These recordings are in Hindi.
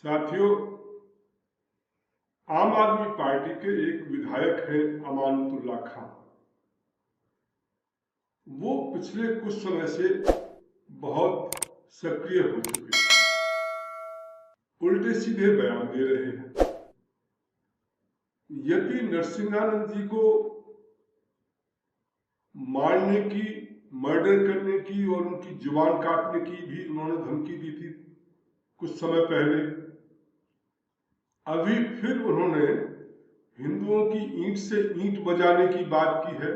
साथियों, आम आदमी पार्टी के एक विधायक हैं अमानतुल्लाह खां। वो पिछले कुछ समय से बहुत सक्रिय हो चुके हैं, उल्टे सीधे बयान दे रहे हैं। यति नरसिंहानंद जी को मारने की, मर्डर करने की और उनकी जुबान काटने की भी उन्होंने धमकी दी थी कुछ समय पहले। अभी फिर उन्होंने हिंदुओं की ईंट से ईंट बजाने की बात की है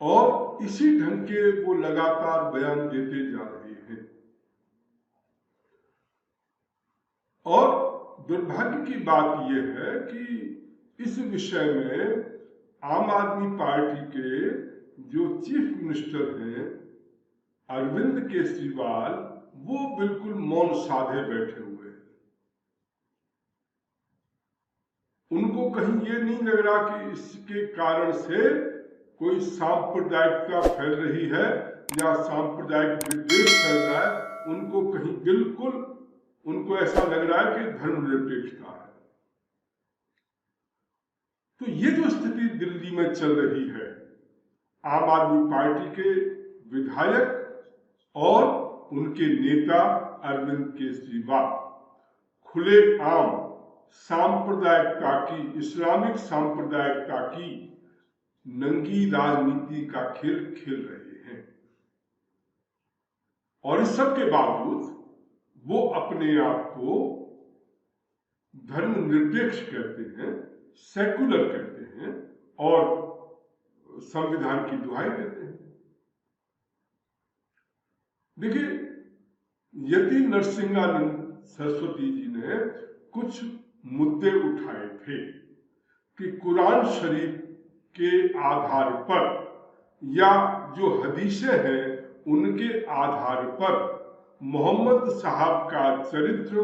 और इसी ढंग के वो लगातार बयान देते जा रहे हैं। और दुर्भाग्य की बात यह है कि इस विषय में आम आदमी पार्टी के जो चीफ मिनिस्टर हैं अरविंद केजरीवाल, वो बिल्कुल मौन साधे बैठे हुए हैं। उनको कहीं ये नहीं लग रहा कि इसके कारण से कोई सांप्रदायिकता फैल रही है या सांप्रदायिक विद्वेष फैल रहा है। उनको कहीं बिल्कुल उनको ऐसा लग रहा है कि धर्मनिरपेक्षता है। तो ये जो स्थिति दिल्ली में चल रही है, आम आदमी पार्टी के विधायक और उनके नेता अरविंद केजरीवाल खुलेआम सांप्रदायिकता की, इस्लामिक सांप्रदायिकता की नंगी राजनीति का खेल खेल रहे हैं। और इस सब के बावजूद वो अपने आप को धर्मनिरपेक्ष कहते हैं, सेकुलर कहते हैं और संविधान की दुहाई देते हैं। देखिए, यति नरसिंहानंद सरस्वती जी ने कुछ मुद्दे उठाए थे कि कुरान शरीफ के आधार पर या जो हदीसें हैं उनके आधार पर मोहम्मद साहब का चरित्र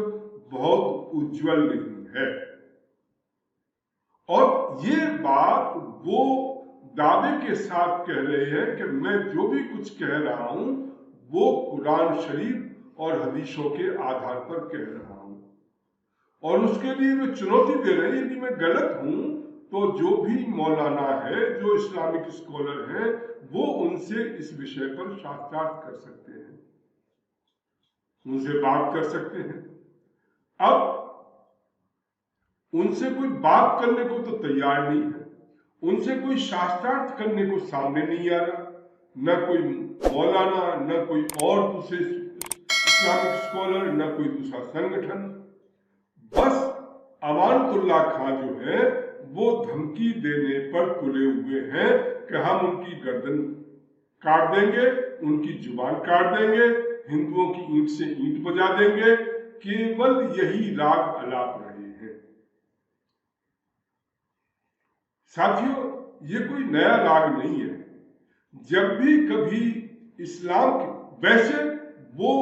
बहुत उज्जवल नहीं है। और ये बात वो दावे के साथ कह रहे हैं कि मैं जो भी कुछ कह रहा हूं वो कुरान शरीफ और हदीसों के आधार पर कह रहा हूं और उसके लिए वे चुनौती दे रहे हैं। यदि मैं गलत हूं तो जो भी मौलाना है, जो इस्लामिक स्कॉलर हैं, वो उनसे इस विषय पर साक्षात कर सकते हैं, उनसे बात कर सकते हैं। अब उनसे कोई बात करने को तो तैयार नहीं है, उनसे कोई शास्त्रार्थ करने को सामने नहीं आ रहा, न कोई मौलाना, न कोई और दूसरे इस्लामिक स्कॉलर, न कोई दूसरा संगठन। बस अमानतुल्लाह खां जो है वो धमकी देने पर तुले हुए हैं कि हम उनकी गर्दन काट देंगे, उनकी जुबान काट देंगे, हिंदुओं की ईंट से ईंट बजा देंगे। केवल यही राग अलाप रहे हैं। साथियों, ये कोई नया राग नहीं है। जब भी कभी इस्लाम वैसे वो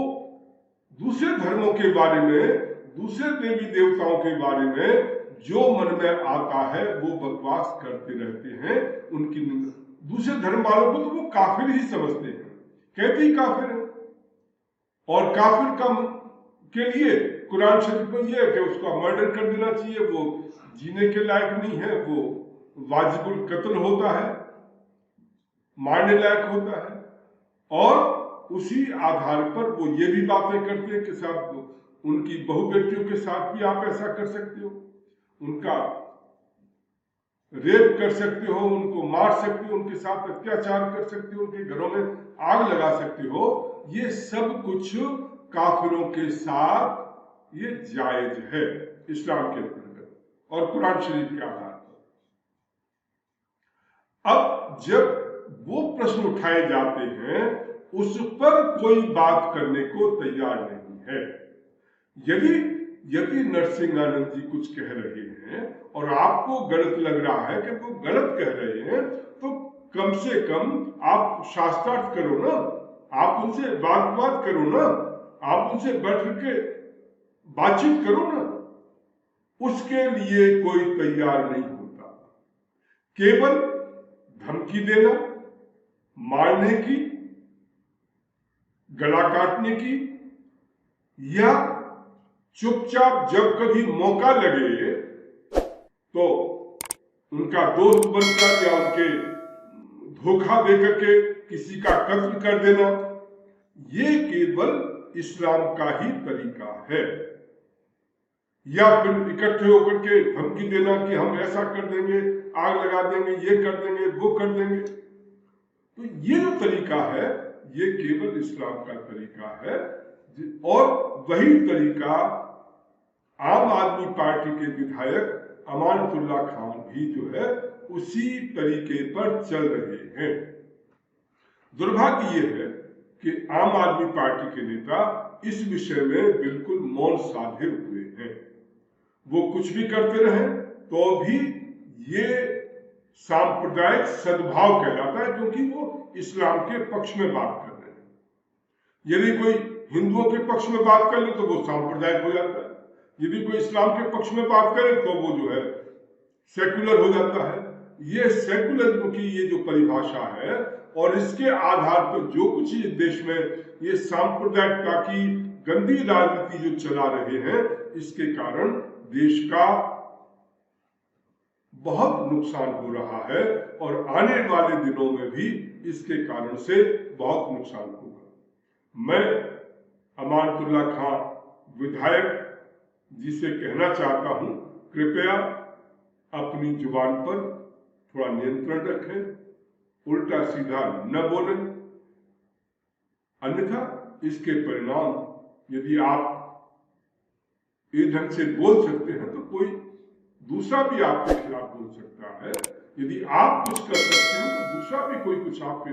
दूसरे धर्मों के बारे में, दूसरे देवी देवताओं के बारे में जो मन में आता है वो बकवास करते रहते हैं। उनकी दूसरे धर्म वालों को तो वो काफिर ही समझते हैं, कहते ही काफिर है। और काफिर का के लिए कुरान शरीफ में यह है कि उसका मर्डर कर देना चाहिए, वो जीने के लायक नहीं है, वो वाजिबुल कत्ल होता है, मारने लायक होता है। और उसी आधार पर वो ये भी बातें करते हैं कि साहब उनकी बहु बेटियों के साथ भी आप ऐसा कर सकते हो, उनका रेप कर सकते हो, उनको मार सकते हो, उनके साथ अत्याचार कर सकते हो, उनके घरों में आग लगा सकते हो। ये सब कुछ काफिरों के साथ ये जायज है इस्लाम के अंतर्गत और कुरान शरीफ के आधार पर। अब जब वो प्रश्न उठाए जाते हैं उस पर कोई बात करने को तैयार नहीं है। यदि नरसिंहानंद जी कुछ कह रहे हैं और आपको गलत लग रहा है कि वो गलत कह रहे हैं, तो कम से कम आप शास्त्रार्थ करो ना, आप उनसे बात करो ना, आप उनसे बैठ के बातचीत करो ना। उसके लिए कोई तैयार नहीं होता। केवल धमकी देना, मारने की, गला काटने की या चुपचाप जब कभी मौका लगे तो उनका दोस्त बनकर या उनके धोखा देकर के किसी का कत्ल कर देना, ये केवल इस्लाम का ही तरीका है। या फिर इकट्ठे होकर के धमकी देना कि हम ऐसा कर देंगे, आग लगा देंगे, ये कर देंगे, वो कर देंगे। तो ये जो तरीका है ये केवल इस्लाम का तरीका है, और वही तरीका आम आदमी पार्टी के विधायक अमानतुल्लाह खान भी जो है उसी तरीके पर चल रहे हैं। दुर्भाग्य ये है कि आम आदमी पार्टी के नेता इस विषय में बिल्कुल मौन साधे हुए हैं। वो कुछ भी करते रहे तो भी ये सांप्रदायिक सद्भाव कहलाता है, क्योंकि वो इस्लाम के पक्ष में बात कर रहे हैं। यदि कोई हिंदुओं के पक्ष में बात कर ले तो वो सांप्रदायिक हो जाता है, यदि कोई इस्लाम के पक्ष में बात करे तो वो जो है सेकुलर हो जाता है। ये सेकुलरिज्म की ये जो परिभाषा है और इसके आधार पर जो कुछ इस देश में ये सांप्रदायिकता की गंदी राजनीति जो चला रहे हैं, इसके कारण देश का बहुत नुकसान हो रहा है और आने वाले दिनों में भी इसके कारण से बहुत नुकसान होगा। मैं अमानतुल्लाह खान विधायक जी से कहना चाहता हूं, कृपया अपनी जुबान पर थोड़ा नियंत्रण रखें, उल्टा सीधा न बोलें, अन्यथा इसके परिणाम यदि आप इस ढंग से बोल सकते हैं तो कोई दूसरा भी आपके खिलाफ बोल सकता है। यदि आप कुछ कर सकते हैं तो दूसरा भी कोई कुछ आपके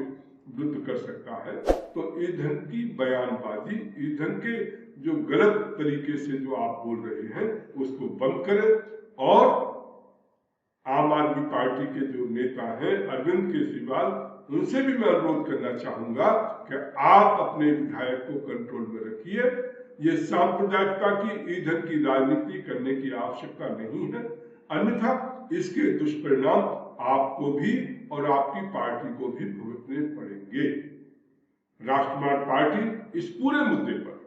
विरुद्ध कर सकता है। तो इस ढंग की बयानबाजी, इस ढंग के जो गलत तरीके से जो आप बोल रहे हैं उसको बंद करें। और आम आदमी पार्टी के जो नेता हैं अरविंद केजरीवाल, उनसे भी मैं अनुरोध करना चाहूंगा कि आप अपने विधायक को कंट्रोल में रखिए। ये सांप्रदायिकता की इस ढंग की राजनीति करने की आवश्यकता नहीं है, अन्यथा इसके दुष्परिणाम आपको भी और आपकी पार्टी को भी भुगतने पड़ेंगे। राष्ट्रवादी पार्टी इस पूरे मुद्दे पर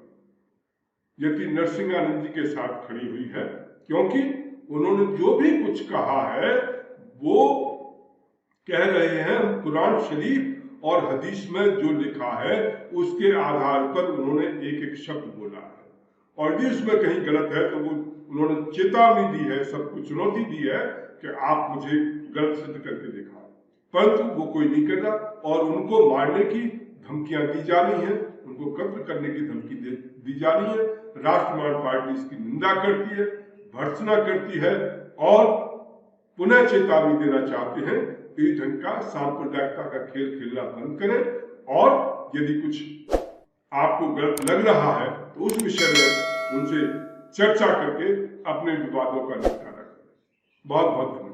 यति नरसिंहानंद जी के साथ खड़ी हुई है, क्योंकि उन्होंने जो भी कुछ कहा है वो कह रहे हैं कुरान शरीफ और हदीस में जो लिखा है उसके आधार पर उन्होंने एक एक शब्द बोला है, और यदि उसमें कहीं गलत है तो वो उन्होंने चेतावनी दी है, सबको चुनौती दी है कि आप मुझे गलत सिद्ध करके दिखाएं, परंतु वो कोई नहीं कर रहा। और उनको मारने की धमकियां दी जा रही हैं, उनको कत्ल करने की धमकी दी जा रही है। राष्ट्रवादी पार्टी इसकी निंदा करती है, भर्त्सना करती है और पुनः चेतावनी देना चाहते हैं इस ढंग का सांप्रदायिकता का खेल खेलना बंद करें। और यदि कुछ आपको गलत लग रहा है तो उस विषय में उनसे चर्चा करके अपने विवादों का निपटारा करें। बहुत बहुत धन्यवाद।